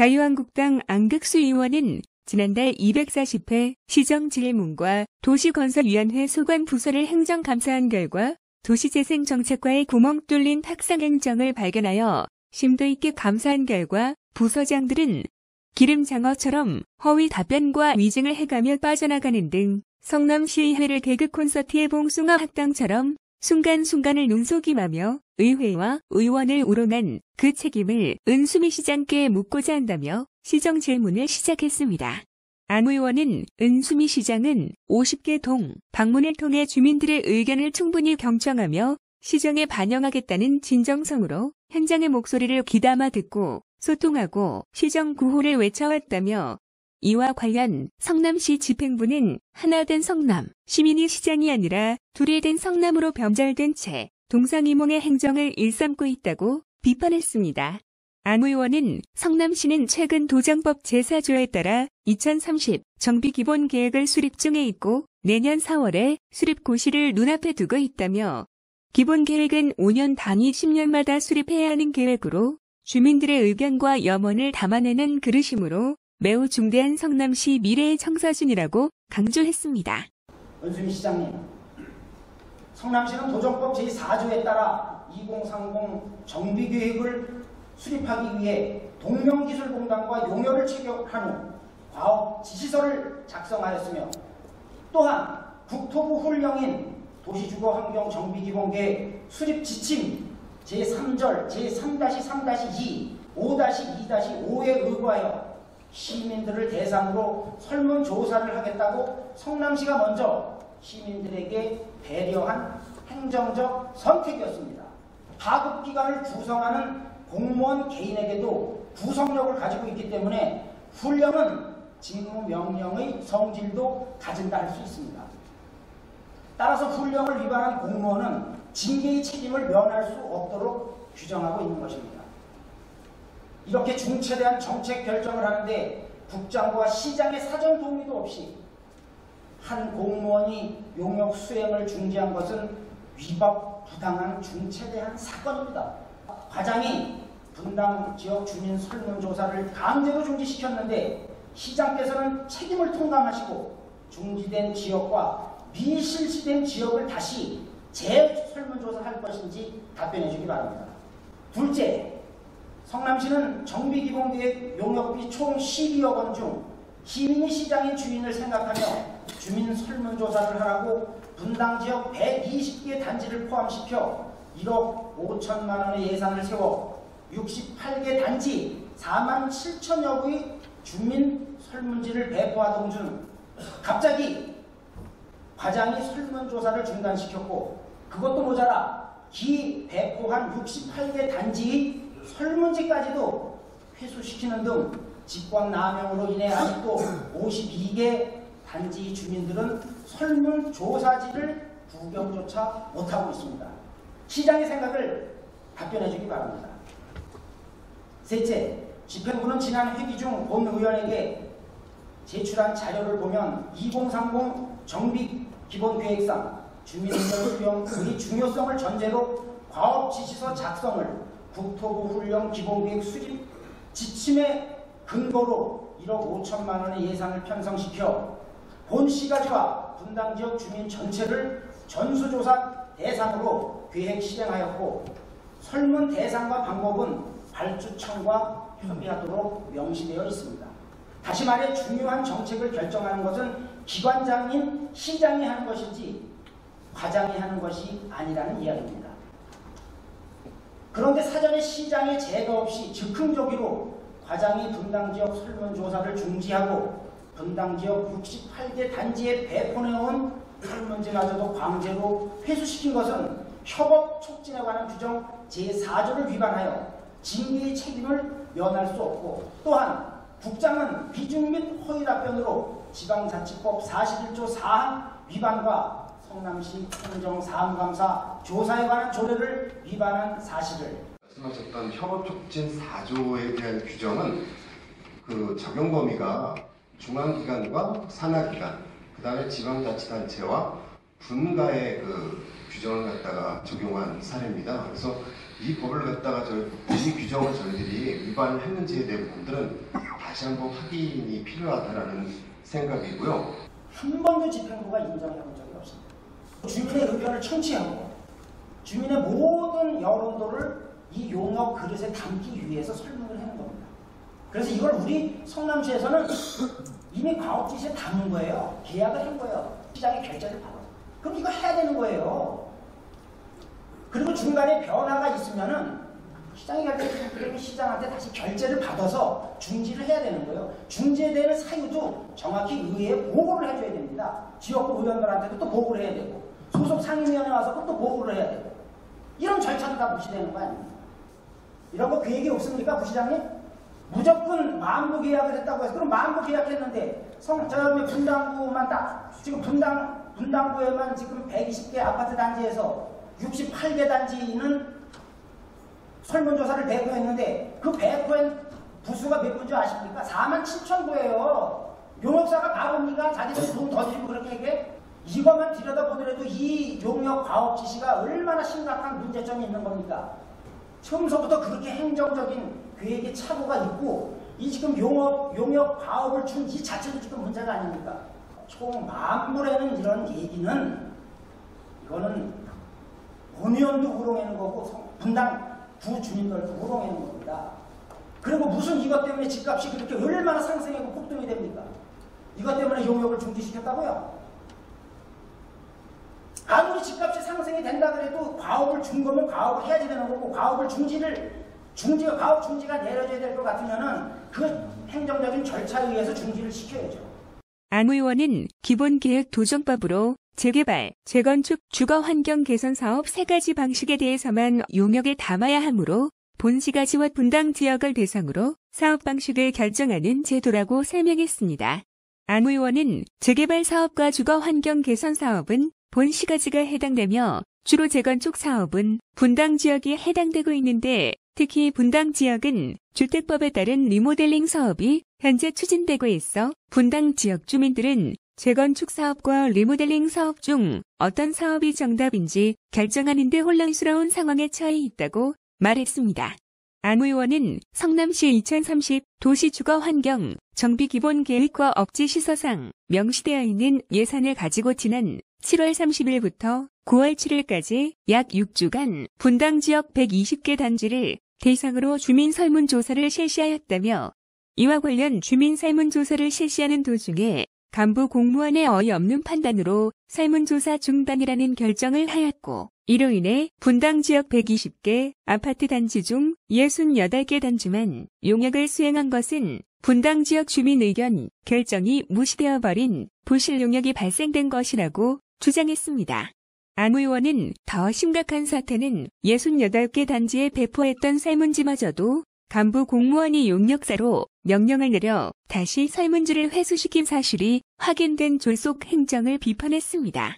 자유한국당 안극수 의원은 지난달 240회 시정질문과 도시건설위원회 소관 부서를 행정감사한 결과 도시재생정책과의 구멍 뚫린 탁상행정을 발견하여 심도 있게 감사한 결과 부서장들은 기름장어처럼 허위 답변과 위증을 해가며 빠져나가는 등 성남시의회를 개그 콘서트의 봉숭아 학당처럼 순간순간을 눈속임하며 의회와 의원을 우롱한 그 책임을 은수미 시장께 묻고자 한다며 시정 질문을 시작했습니다. 안 의원은 은수미 시장은 50개 동 방문을 통해 주민들의 의견을 충분히 경청하며 시정에 반영하겠다는 진정성으로 현장의 목소리를 귀담아 듣고 소통하고 시정 구호를 외쳐왔다며 이와 관련 성남시 집행부는 하나 된 성남, 시민이 시장이 아니라 둘이 된 성남으로 변절된 채 동상이몽의 행정을 일삼고 있다고 비판했습니다. 안 의원은 성남시는 최근 도정법 제4조에 따라 2030 정비기본계획을 수립 중에 있고 내년 4월에 수립 고시를 눈앞에 두고 있다며 기본계획은 5년 단위 10년마다 수립해야 하는 계획으로 주민들의 의견과 염원을 담아내는 그릇이므로 매우 중대한 성남시 미래의 청사진이라고 강조했습니다. 은수미 시장님, 성남시는 도정법 제4조에 따라 2030 정비계획을 수립하기 위해 동명기술공단과 용역을 체결한 후 과업 지시서를 작성하였으며 또한 국토부 훈령인 도시주거환경정비기본계획 수립 지침 제3절 제3-3-2 5-2-5에 의거하여 시민들을 대상으로 설문조사를 하겠다고 성남시가 먼저 시민들에게 배려한 행정적 선택이었습니다. 하급기관을 구성하는 공무원 개인에게도 구성력을 가지고 있기 때문에 훈령은 직무명령의 성질도 가진다 할 수 있습니다. 따라서 훈령을 위반한 공무원은 징계의 책임을 면할 수 없도록 규정하고 있는 것입니다. 이렇게 중체대한 정책 결정을 하는데 국장과 시장의 사전 동의도 없이 한 공무원이 용역 수행을 중지한 것은 위법 부당한 중체대한 사건입니다. 과장이 분당 지역 주민 설문조사를 강제로 중지시켰는데 시장께서는 책임을 통감하시고 중지된 지역과 미실시된 지역을 다시 재설문조사할 것인지 답변해 주기 바랍니다. 둘째, 성남시는 정비기본계획 용역비 총 12억 원 중 시민이 시장인 주인을 생각하며 주민 설문조사를 하라고 분당 지역 120개 단지를 포함시켜 1억 5천만 원의 예산을 세워 68개 단지 4만 7천여 구의 주민 설문지를 배포하던 중 갑자기 과장이 설문조사를 중단시켰고 그것도 모자라 기 배포한 68개 단지의 설문지까지도 회수시키는 등 직권남용으로 인해 아직도 52개 단지 주민들은 설문조사지를 구경조차 못하고 있습니다. 시장의 생각을 답변해 주기 바랍니다. 셋째, 집행부는 지난 회기 중 본 의원에게 제출한 자료를 보면 2030 정비기본계획상 주민의견 수용의 중요성을 전제로 과업지시서 작성을 국토부 훈령 기본계획 수립 지침의 근거로 1억 5천만 원의 예산을 편성시켜 본시가지와 분당지역 주민 전체를 전수조사 대상으로 계획 실행하였고 설문 대상과 방법은 발주청과 협의하도록 명시되어 있습니다. 다시 말해 중요한 정책을 결정하는 것은 기관장인 시장이 하는 것이지 과장이 하는 것이 아니라는 이야기입니다. 그런데 사전에 시장의 제거 없이 즉흥적으로 과장이 분당지역 설문조사를 중지하고 분당지역 68개 단지에 배포해온 설문지마저도 강제로 회수시킨 것은 협업 촉진에 관한 규정 제4조를 위반하여 징계의 책임을 면할 수 없고 또한 국장은 위증 및 허위 답변으로 지방자치법 41조 4항 위반과 성남시 행정사무감사 조사에 관한 조례를 위반한 사실을 말씀하셨던 협업촉진 4조에 대한 규정은 그 적용 범위가 중앙기관과 산하기관, 그 다음에 지방자치단체와 분가의 그 규정을 갖다가 적용한 사례입니다. 그래서 이 법을 갖다가 이 규정을 저희들이 위반을 했는지에 대한 부분들은 다시 한번 확인이 필요하다라는 생각이고요. 한 번도 집행부가 인정해 본 적이 없습니다. 주민의 의견을 청취하고 주민의 모든 여론도를 이 용역 그릇에 담기 위해서 설명을 하는 겁니다. 그래서 이걸 우리 성남시에서는 이미 과업지시에 담은 거예요. 계약을 한 거예요. 시장의 결제를 받아서. 그럼 이거 해야 되는 거예요. 그리고 중간에 변화가 있으면은 시장의 결제를 시장한테 다시 결제를 받아서 중지를 해야 되는 거예요. 중지되는 사유도 정확히 의회에 보고를 해줘야 됩니다. 지역구 의원들한테도 또 보고를 해야 되고 소속 상임위원회 와서 또 보고를 해야 되고 이런 절차도 다 무시되는 거 아닙니까? 이런 거 그 얘기 없습니까, 부시장님? 무조건 만부 계약을 했다고 해서 그럼 만부 계약했는데 저기 분당구만 딱 지금 분당구에만 지금 120개 아파트 단지에서 68개 단지는 설문조사를 배포했는데 그 배포한 부수가 몇 분인지 아십니까? 47,000부예요. 용역사가 바보입니까? 자기들 돈 더 들이고 그렇게 얘기해? 이것만 들여다보더라도 이 용역 과업 지시가 얼마나 심각한 문제점이 있는 겁니까? 처음서부터 그렇게 행정적인 계획의 착오가 있고 이 지금 용역 과업을 준 이 자체도 지금 문제가 아닙니까? 총 만불에는 이런 얘기는 이거는 본의원도 우롱하는 거고 분당 구 주민들도 우롱하는 겁니다. 그리고 무슨 이것 때문에 집값이 그렇게 얼마나 상승하고 폭등이 됩니까? 이것 때문에 용역을 중지시켰다고요? 아무리 집값이 상승이 된다 그래도 과업을 준 거면 과업을 해야지 되는 거고 과업 중지가 내려져야 될 것 같으면은 그 행정적인 절차에 의해서 중지를 시켜야죠. 안 의원은 기본계획도정법으로 재개발, 재건축, 주거환경 개선 사업 3가지 방식에 대해서만 용역에 담아야 하므로 본시가 지원 분당 지역을 대상으로 사업 방식을 결정하는 제도라고 설명했습니다. 안 의원은 재개발 사업과 주거환경 개선 사업은 본시가지가 해당되며 주로 재건축 사업은 분당 지역이 해당되고 있는데 특히 분당 지역은 주택법에 따른 리모델링 사업이 현재 추진되고 있어 분당 지역 주민들은 재건축 사업과 리모델링 사업 중 어떤 사업이 정답인지 결정하는 데 혼란스러운 상황에 처해 있다고 말했습니다. 안 의원은 성남시 2030 도시주거환경 정비기본계획과 업지시설상 명시되어 있는 예산을 가지고 지난 7월 30일부터 9월 7일까지 약 6주간 분당 지역 120개 단지를 대상으로 주민 설문조사를 실시하였다며 이와 관련 주민 설문조사를 실시하는 도중에 간부 공무원의 어이없는 판단으로 설문조사 중단이라는 결정을 하였고 이로 인해 분당 지역 120개 아파트 단지 중 68개 단지만 용역을 수행한 것은 분당 지역 주민 의견 결정이 무시되어 버린 부실 용역이 발생된 것이라고 주장했습니다. 안 의원은 더 심각한 사태는 68개 단지에 배포했던 설문지마저도 간부 공무원이 용역사로 명령을 내려 다시 설문지를 회수시킨 사실이 확인된 졸속 행정을 비판했습니다.